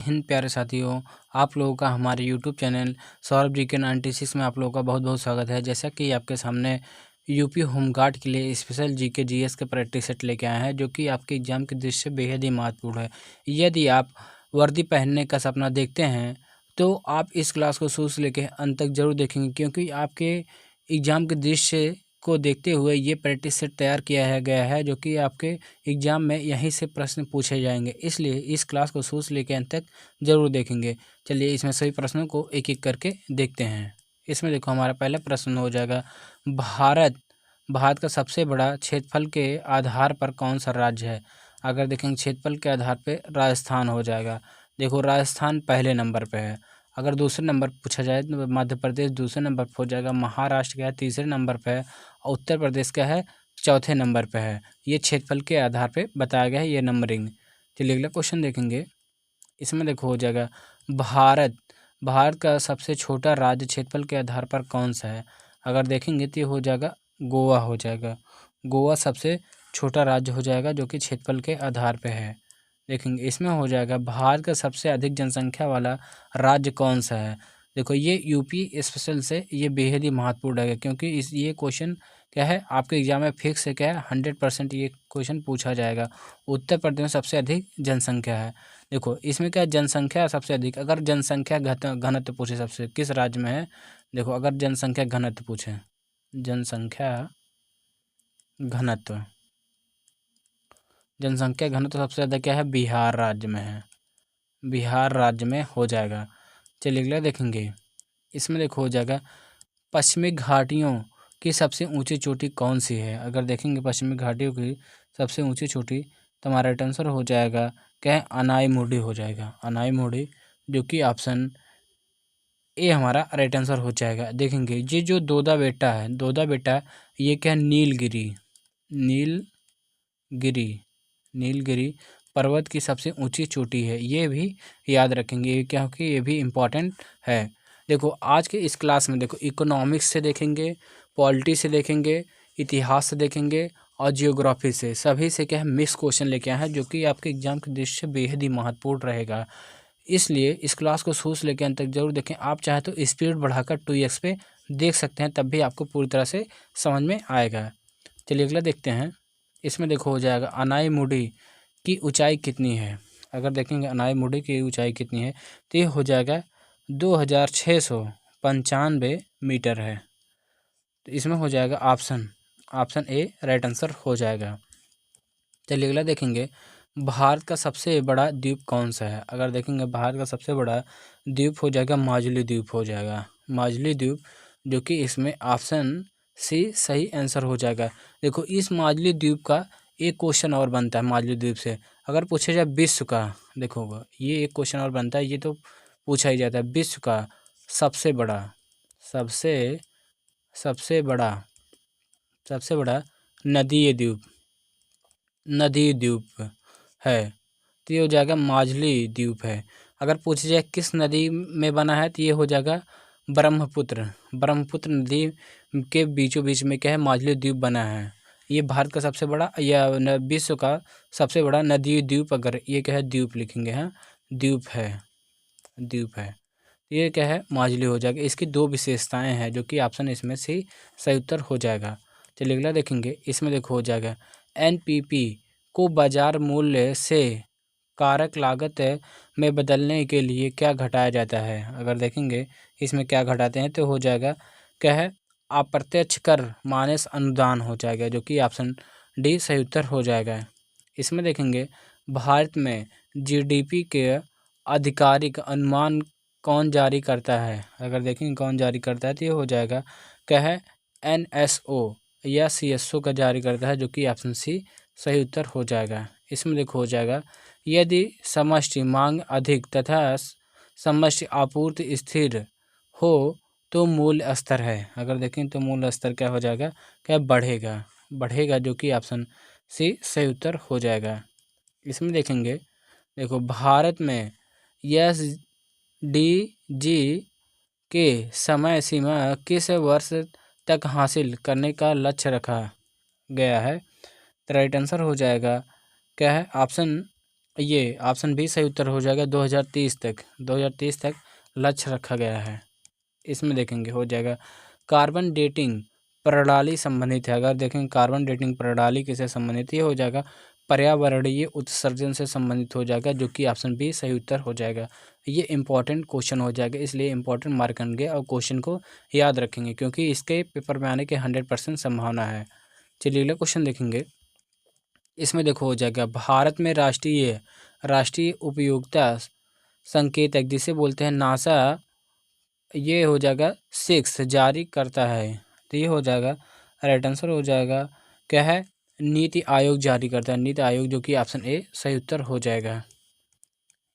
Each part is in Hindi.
हिंद प्यारे साथियों, आप लोगों का हमारे यूट्यूब चैनल सौरभ जी के 96 में आप लोगों का बहुत बहुत स्वागत है। जैसा कि आपके सामने यूपी होमगार्ड के लिए स्पेशल जीके जीएस के प्रैक्टिस सेट लेके आए हैं, जो कि आपके एग्जाम के दृष्टि से बेहद ही महत्वपूर्ण है। यदि आप वर्दी पहनने का सपना देखते हैं तो आप इस क्लास को शुरू से लेकर अंत तक जरूर देखेंगे, क्योंकि आपके एग्जाम के दृश्य को देखते हुए ये प्रैक्टिस सेट तैयार किया गया है, जो कि आपके एग्जाम में यहीं से प्रश्न पूछे जाएंगे। इसलिए इस क्लास को शुरू से लेकर अंत तक जरूर देखेंगे। चलिए इसमें सभी प्रश्नों को एक एक करके देखते हैं। इसमें देखो, हमारा पहला प्रश्न हो जाएगा, भारत का सबसे बड़ा क्षेत्रफल के आधार पर कौन सा राज्य है। अगर देखेंगे क्षेत्रफल के आधार पर राजस्थान हो जाएगा। देखो, राजस्थान पहले नंबर पे है। अगर दूसरे नंबर पूछा जाए तो मध्य प्रदेश दूसरे नंबर पर हो जाएगा। महाराष्ट्र का है तीसरे नंबर पे है और उत्तर प्रदेश का है चौथे नंबर पे है। ये क्षेत्रफल के आधार पे बताया गया है, ये नंबरिंग। चलिए अगला क्वेश्चन देखेंगे। इसमें देखो हो जाएगा, भारत का सबसे छोटा राज्य क्षेत्रफल के आधार पर कौन सा है। अगर देखेंगे तो ये हो जाएगा गोवा हो जाएगा। गोवा सबसे छोटा राज्य हो जाएगा, जो कि क्षेत्रफल के आधार पे है। देखेंगे इसमें हो जाएगा, भारत का सबसे अधिक जनसंख्या वाला राज्य कौन सा है। देखो, ये यूपी स्पेशल से ये बेहद ही महत्वपूर्ण है, क्योंकि ये क्वेश्चन क्या है आपके एग्जाम में फिक्स है, क्या है 100% ये क्वेश्चन पूछा जाएगा। उत्तर प्रदेश में सबसे अधिक जनसंख्या है। देखो इसमें क्या जनसंख्या सबसे अधिक, अगर जनसंख्या घनत्व पूछे सबसे किस राज्य में है। देखो, अगर जनसंख्या घनत्व पूछे, जनसंख्या घनत्व सबसे ज़्यादा क्या है, बिहार राज्य में है। बिहार राज्य में हो जाएगा। चलिए अगला देखेंगे। इसमें देखो हो जाएगा, पश्चिमी घाटियों की सबसे ऊंची चोटी कौन सी है। अगर देखेंगे पश्चिमी घाटियों की सबसे ऊंची चोटी, तो हमारा राइट आंसर हो जाएगा क्या है, अनाईमुडी हो जाएगा। अनाईमुडी, जो कि ऑप्शन ए हमारा राइट आंसर हो जाएगा। देखेंगे ये जो दोदा बेटा ये क्या है, नीलगिरी पर्वत की सबसे ऊंची चोटी है। ये भी याद रखेंगे, क्योंकि ये भी इम्पॉर्टेंट है। देखो आज के इस क्लास में देखो, इकोनॉमिक्स से देखेंगे, पॉलिटी से देखेंगे, इतिहास से देखेंगे और जियोग्राफी से, सभी से क्या है मिक्स क्वेश्चन लेके आए हैं, जो कि आपके एग्जाम के दृष्टि से बेहद ही महत्वपूर्ण रहेगा। इसलिए इस क्लास को शुरू से लेकर अंत तक जरूर देखें। आप चाहे तो स्पीड बढ़ाकर 2x पे देख सकते हैं, तब भी आपको पूरी तरह से समझ में आएगा। चलिए अगला देखते हैं। इसमें देखो हो जाएगा, अनाईमुडी की ऊंचाई कितनी है। अगर देखेंगे अनाईमुडी की ऊंचाई कितनी है, तो ये हो जाएगा 2695 मीटर है। तो इसमें हो जाएगा ऑप्शन ए राइट आंसर हो जाएगा। चलिए अगला देखेंगे, भारत का सबसे बड़ा द्वीप कौन सा है। अगर देखेंगे भारत का सबसे बड़ा द्वीप हो जाएगा माजुली द्वीप हो जाएगा। माजुली द्वीप, जो कि इसमें ऑप्शन सी सही आंसर हो जाएगा। देखो इस माजुली द्वीप का एक क्वेश्चन और बनता है माजुली द्वीप से, अगर पूछा जाए विश्व का, देखो ये एक क्वेश्चन और बनता है, ये तो पूछा ही जाता है, विश्व का सबसे बड़ा सबसे बड़ा नदीय द्वीप है, तो ये हो जाएगा माजुली द्वीप है। अगर पूछा जाए किस नदी में बना है, तो ये हो जाएगा ब्रह्मपुत्र नदी के बीचों बीच में क्या है, माजुली द्वीप बना है। ये भारत का सबसे बड़ा या विश्व का सबसे बड़ा नदी द्वीप, अगर ये क्या है द्वीप लिखेंगे, हाँ द्वीप है, ये क्या है माजुली हो जाएगा। इसकी दो विशेषताएं हैं, जो कि ऑप्शन इसमें से सही उत्तर हो जाएगा। चलिए अगला देखेंगे। इसमें देखो हो जाएगा, एनपीपी को बाजार मूल्य से कारक लागत में बदलने के लिए क्या घटाया जाता है। अगर देखेंगे इसमें क्या घटाते हैं, तो हो जाएगा क्या है, अप्रत्यक्ष कर माइनस अनुदान हो जाएगा, जो कि ऑप्शन डी सही उत्तर हो जाएगा। इसमें देखेंगे, भारत में जीडीपी के आधिकारिक अनुमान कौन जारी करता है। अगर देखेंगे कौन जारी करता है, तो ये हो जाएगा क्या है, एनएसओ या सीएसओ का जारी करता है, जो कि ऑप्शन सी सही उत्तर हो जाएगा। इसमें देखो हो जाएगा, यदि समष्टि मांग अधिक तथा समष्टि आपूर्ति स्थिर हो तो मूल्य स्तर है। अगर देखें तो मूल्य स्तर क्या हो जाएगा, क्या बढ़ेगा, जो कि ऑप्शन सी सही उत्तर हो जाएगा। इसमें देखेंगे, देखो भारत में एसडीजी के समय सीमा किस वर्ष तक हासिल करने का लक्ष्य रखा गया है। तो राइट आंसर हो जाएगा क्या है, ऑप्शन ये ऑप्शन बी सही उत्तर हो जाएगा। 2030 तक लक्ष्य रखा गया है। इसमें देखेंगे हो जाएगा कार्बन डेटिंग प्रणाली संबंधित है। अगर देखेंगे कार्बन डेटिंग प्रणाली किससे संबंधित, ये हो जाएगा पर्यावरणीय उत्सर्जन से संबंधित हो जाएगा, जो कि ऑप्शन बी सही उत्तर हो जाएगा। ये इंपॉर्टेंट क्वेश्चन हो जाएगा, इसलिए इंपॉर्टेंट मार्क करेंगे और क्वेश्चन को याद रखेंगे, क्योंकि इसके पेपर में आने की 100% संभावना है। चलिए अगला क्वेश्चन देखेंगे। इसमें देखो हो जाएगा भारत में राष्ट्रीय उपयोगिता संकेतक जिसे बोलते हैं नासा, ये हो जाएगा 6 जारी करता है। तो ये हो जाएगा राइट आंसर हो जाएगा क्या है, नीति आयोग जारी करता है, नीति आयोग, जो कि ऑप्शन ए सही उत्तर हो जाएगा।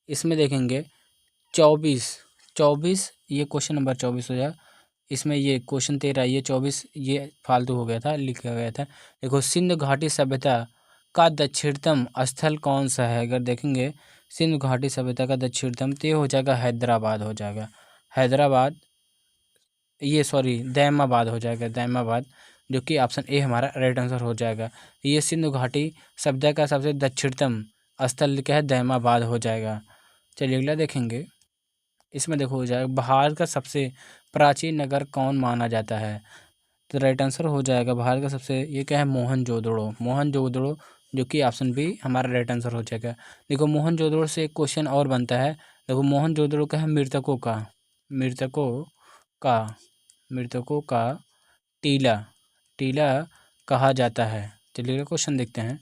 इसमें देखेंगे 24 ये क्वेश्चन नंबर 24 हो जाएगा। इसमें ये क्वेश्चन 13, ये 24 ये फालतू हो गया था, लिखा गया था। देखो सिंधु घाटी सभ्यता का दक्षिणतम स्थल कौन सा है। अगर देखेंगे सिंधु घाटी सभ्यता का दक्षिणतम, तो ये हो जाएगा हैदराबाद हो जाएगा। हैदराबाद, ये सॉरी दैमाबाद हो जाएगा, दैमाबाद, जो कि ऑप्शन ए हमारा राइट आंसर हो जाएगा। ये सिंधु घाटी सभ्यता का सबसे दक्षिणतम स्थल क्या है, दैमाबाद हो जाएगा। चलिए अगला देखेंगे। इसमें देखो हो जाएगा भारत का सबसे प्राचीन नगर कौन माना जाता है। तो राइट आंसर हो जाएगा भारत का सबसे, ये क्या है, मोहनजोदड़ो, जो कि ऑप्शन बी हमारा राइट आंसर हो जाएगा। देखो मोहनजोदड़ो से एक क्वेश्चन और बनता है। देखो मोहनजोदड़ो का है मृतकों का टीला कहा जाता है। चलिए क्वेश्चन देखते हैं।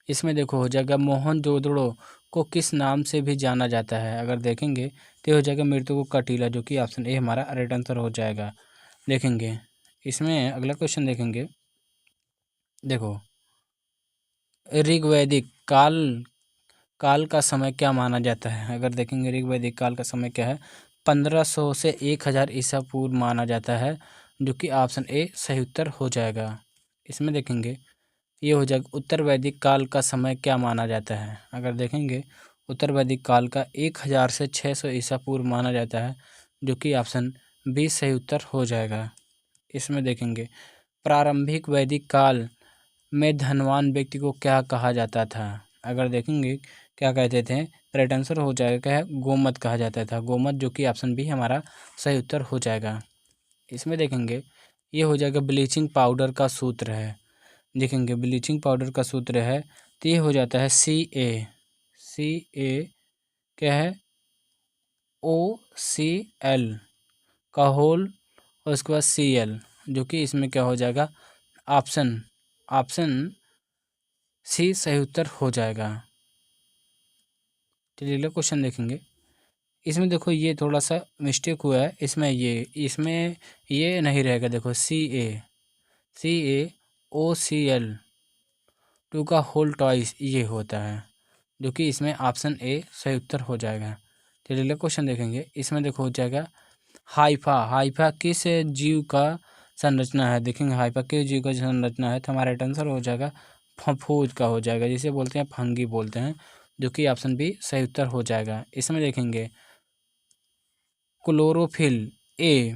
इसमें देखो हो जाएगा मोहनजोदड़ो को किस नाम से भी जाना जाता है। अगर देखेंगे तो हो जाएगा मृतकों का टीला, जो कि ऑप्शन ए हमारा राइट आंसर हो जाएगा। देखेंगे इसमें अगला क्वेश्चन देखेंगे। देखो ऋग्वैदिक काल का समय क्या माना जाता है। अगर देखेंगे ऋग्वैदिक काल का समय क्या है, 1500 से 1000 ईसा पूर्व माना जाता है, जो कि ऑप्शन ए सही उत्तर हो जाएगा। इसमें देखेंगे ये हो जाएगा उत्तर वैदिक काल का समय क्या माना जाता है। अगर देखेंगे उत्तर वैदिक काल का 1000 से 600 ईसा पूर्व माना जाता है, जो कि ऑप्शन बी सही उत्तर हो जाएगा। इसमें देखेंगे प्रारंभिक वैदिक काल में धनवान व्यक्ति को क्या कहा जाता था। अगर देखेंगे क्या कहते थे, राइट आंसर हो जाएगा क्या है, गोमत कहा जाता था, गोमत, जो कि ऑप्शन बी हमारा सही उत्तर हो जाएगा। इसमें देखेंगे ये हो जाएगा ब्लीचिंग पाउडर का सूत्र है। देखेंगे ब्लीचिंग पाउडर का सूत्र है, तो ये हो जाता है सी ए क्या है, OCl का होल और उसके बाद Cl, जो कि इसमें क्या हो जाएगा, ऑप्शन सी सही उत्तर हो जाएगा। चलिए अगला क्वेश्चन देखेंगे। इसमें देखो ये थोड़ा सा मिस्टेक हुआ है, इसमें ये नहीं रहेगा। देखो CaOCl का होल टॉइस ये होता है, जो कि इसमें ऑप्शन ए सही उत्तर हो जाएगा। चलिए अगला क्वेश्चन देखेंगे। इसमें देखो हो जाएगा हाइफा किस जीव का संरचना है। देखेंगे हाइफा किस जीव का संरचना है, तो हमारा राइट आंसर हो जाएगा फफूंद का हो जाएगा, जिसे बोलते हैं फंगी बोलते हैं, जो कि ऑप्शन बी सही उत्तर हो जाएगा। इसमें देखेंगे क्लोरोफिल ए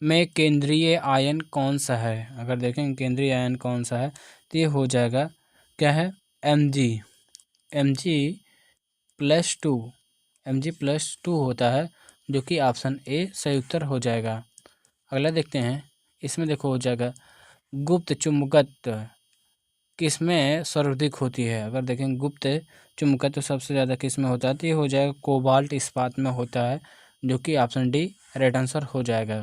में केंद्रीय आयन कौन सा है। अगर देखेंगे केंद्रीय आयन कौन सा है, तो ये हो जाएगा क्या है, Mg+2 Mg+2 होता है, जो कि ऑप्शन ए सही उत्तर हो जाएगा। अगला देखते हैं। इसमें देखो हो जाएगा गुप्त चुंबकत्व किसमें सर्वाधिक होती है। अगर देखें गुप्त चुंबकत्व सबसे ज़्यादा किसमें होता है, तो ये हो जाएगा कोबाल्ट इस्पात में होता है, जो कि ऑप्शन डी राइट आंसर हो जाएगा।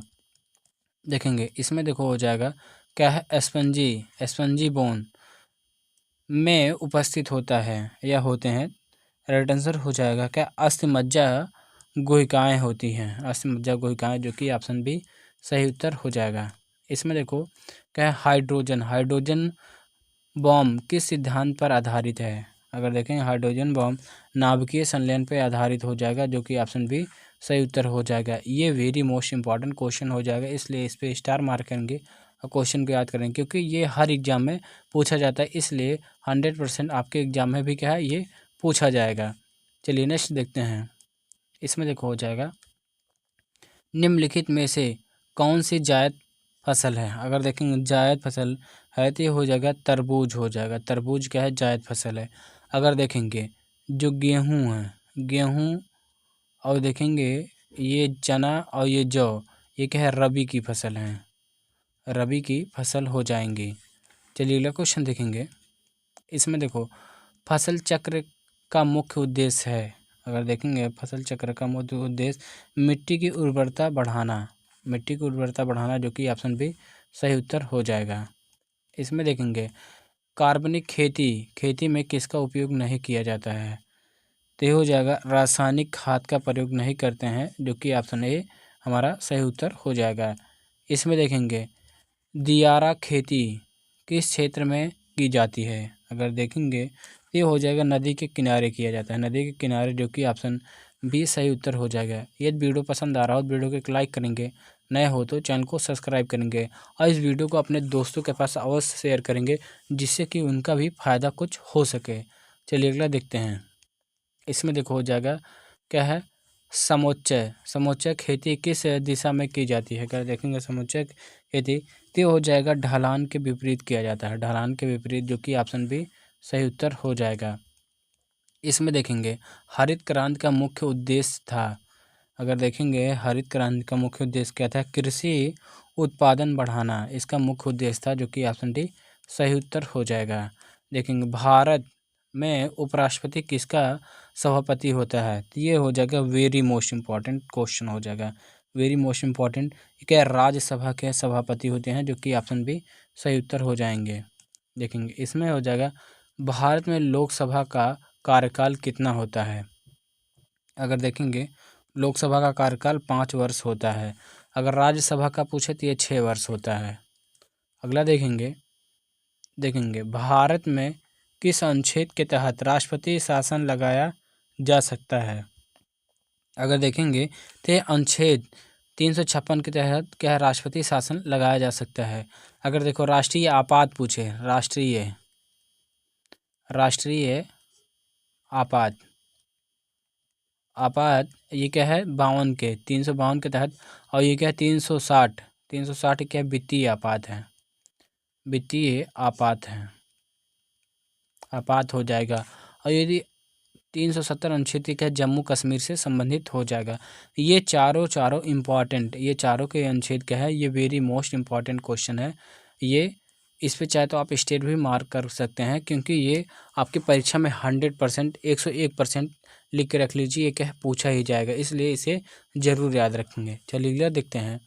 देखेंगे इसमें देखो हो जाएगा क्या है, स्पंजी बोन में उपस्थित होता है या होते हैं, राइट आंसर हो जाएगा क्या, अस्थिमज्जा गुहिकाएँ होती हैं, अस्थिमज्जा गुहिकाएँ, जो कि ऑप्शन बी सही उत्तर हो जाएगा। इसमें देखो क्या है, हाइड्रोजन बॉम्ब किस सिद्धांत पर आधारित है। अगर देखें हाइड्रोजन बॉम्ब नाभिकीय संलयन पर आधारित हो जाएगा, जो कि ऑप्शन बी सही उत्तर हो जाएगा। ये वेरी मोस्ट इंपॉर्टेंट क्वेश्चन हो जाएगा, इसलिए इस पर स्टार मार्क करेंगे और क्वेश्चन को याद करेंगे, क्योंकि ये हर एग्जाम में पूछा जाता है, इसलिए 100% आपके एग्जाम में भी क्या है, ये पूछा जाएगा। चलिए नेक्स्ट देखते हैं। इसमें देखो हो जाएगा निम्नलिखित में से कौन सी जायद फसल है। अगर देखेंगे जायद फसल है, तो ये हो जाएगा तरबूज हो जाएगा, तरबूज क्या है, जायद फसल है। अगर देखेंगे जो गेहूँ है, गेहूँ और देखेंगे ये चना और ये जौ, ये क्या है, रबी की फसल है, रबी की फसल हो जाएंगी। चलिए अगला क्वेश्चन देखेंगे। इसमें देखो फसल चक्र का मुख्य उद्देश्य है, अगर देखेंगे फसल चक्र का मुख्य उद्देश्य मिट्टी की उर्वरता बढ़ाना, मिट्टी की उर्वरता बढ़ाना, जो कि ऑप्शन बी सही उत्तर हो जाएगा। इसमें देखेंगे कार्बनिक खेती, खेती में किसका उपयोग नहीं किया जाता है, तो ये हो जाएगा रासायनिक खाद का प्रयोग नहीं करते हैं, जो कि ऑप्शन ए हमारा सही उत्तर हो जाएगा। इसमें देखेंगे दियारा खेती किस क्षेत्र में की जाती है, अगर देखेंगे ये हो जाएगा नदी के किनारे किया जाता है, नदी के किनारे, जो कि ऑप्शन बी सही उत्तर हो जाएगा। यदि वीडियो पसंद आ रहा हो तो वीडियो को एक लाइक करेंगे, नए हो तो चैनल को सब्सक्राइब करेंगे और इस वीडियो को अपने दोस्तों के पास अवश्य शेयर करेंगे, जिससे कि उनका भी फायदा कुछ हो सके। चलिए अगला देखते हैं। इसमें देखो हो जाएगा क्या है, समोच्चय, समोच्चय खेती किस दिशा में की जाती है, अगर देखेंगे समोच्चय खेती तो हो जाएगा ढलान के विपरीत किया जाता है, ढलान के विपरीत, जो कि ऑप्शन बी सही उत्तर हो जाएगा। इसमें देखेंगे हरित क्रांति का मुख्य उद्देश्य था, अगर देखेंगे हरित क्रांति का मुख्य उद्देश्य क्या था, कृषि उत्पादन बढ़ाना, इसका मुख्य उद्देश्य था, जो कि ऑप्शन डी सही उत्तर हो जाएगा। देखेंगे भारत में उपराष्ट्रपति किसका सभापति होता है, तो ये हो जाएगा वेरी मोस्ट इम्पॉर्टेंट क्वेश्चन हो जाएगा, वेरी मोस्ट इम्पॉर्टेंट, क्या राज्यसभा के सभापति होते हैं, जो कि ऑप्शन बी सही उत्तर हो जाएंगे। देखेंगे इसमें हो जाएगा भारत में लोकसभा का कार्यकाल कितना होता है, अगर देखेंगे लोकसभा का कार्यकाल 5 वर्ष होता है, अगर राज्यसभा का पूछे तो ये 6 वर्ष होता है। अगला देखेंगे, देखेंगे भारत में किस अनुच्छेद के तहत राष्ट्रपति शासन लगाया जा सकता है, अगर देखेंगे तो अनुच्छेद 356 के तहत क्या है, राष्ट्रपति शासन लगाया जा सकता है। अगर देखो राष्ट्रीय आपात पूछे, राष्ट्रीय आपात, आपात ये क्या है 52 के 352 के तहत, और ये क्या है 360 क्या वित्तीय आपात है, वित्तीय आपात है, आपात हो जाएगा। और यदि 370 अनुच्छेद क्या है जम्मू कश्मीर से संबंधित हो जाएगा। ये चारों इम्पॉर्टेंट, ये चारों के अनुच्छेद क्या है, ये वेरी मोस्ट इम्पॉर्टेंट क्वेश्चन है। ये इस पे चाहे तो आप स्टेट भी मार्क कर सकते हैं, क्योंकि ये आपकी परीक्षा में 100% 101% लिख के रख लीजिए, ये क्या पूछा ही जाएगा, इसलिए इसे ज़रूर याद रखेंगे। चलिए अगला देखते हैं।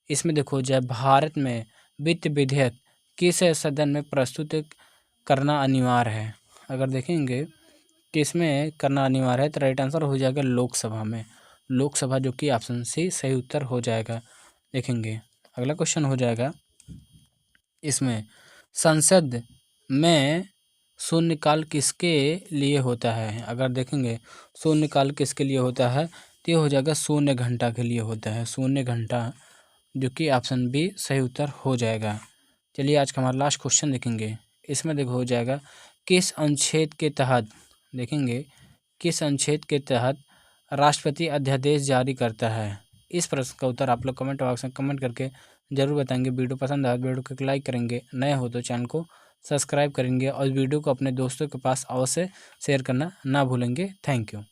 इसमें देखो जय भारत में वित्त विधेयक किस सदन में प्रस्तुत करना अनिवार्य है, अगर देखेंगे किस में करना अनिवार्य है, तो राइट आंसर हो जाएगा लोकसभा में, लोकसभा, जो कि ऑप्शन सी सही उत्तर हो जाएगा। देखेंगे अगला क्वेश्चन हो जाएगा। इसमें संसद में शून्यकाल किसके लिए होता है, अगर देखेंगे शून्यकाल किसके लिए होता है, तो ये हो जाएगा शून्य घंटा के लिए होता है, शून्य घंटा, जो कि ऑप्शन बी सही उत्तर हो जाएगा। चलिए आज का हमारा लास्ट क्वेश्चन देखेंगे। इसमें देखो हो जाएगा किस अनुच्छेद के तहत, देखेंगे किस अनुच्छेद के तहत राष्ट्रपति अध्यादेश जारी करता है, इस प्रश्न का उत्तर आप लोग कमेंट बॉक्स में कमेंट करके जरूर बताएंगे। वीडियो पसंद आए वीडियो को लाइक करेंगे, नए हो तो चैनल को सब्सक्राइब करेंगे और वीडियो को अपने दोस्तों के पास अवश्य शेयर करना ना भूलेंगे। Thank you.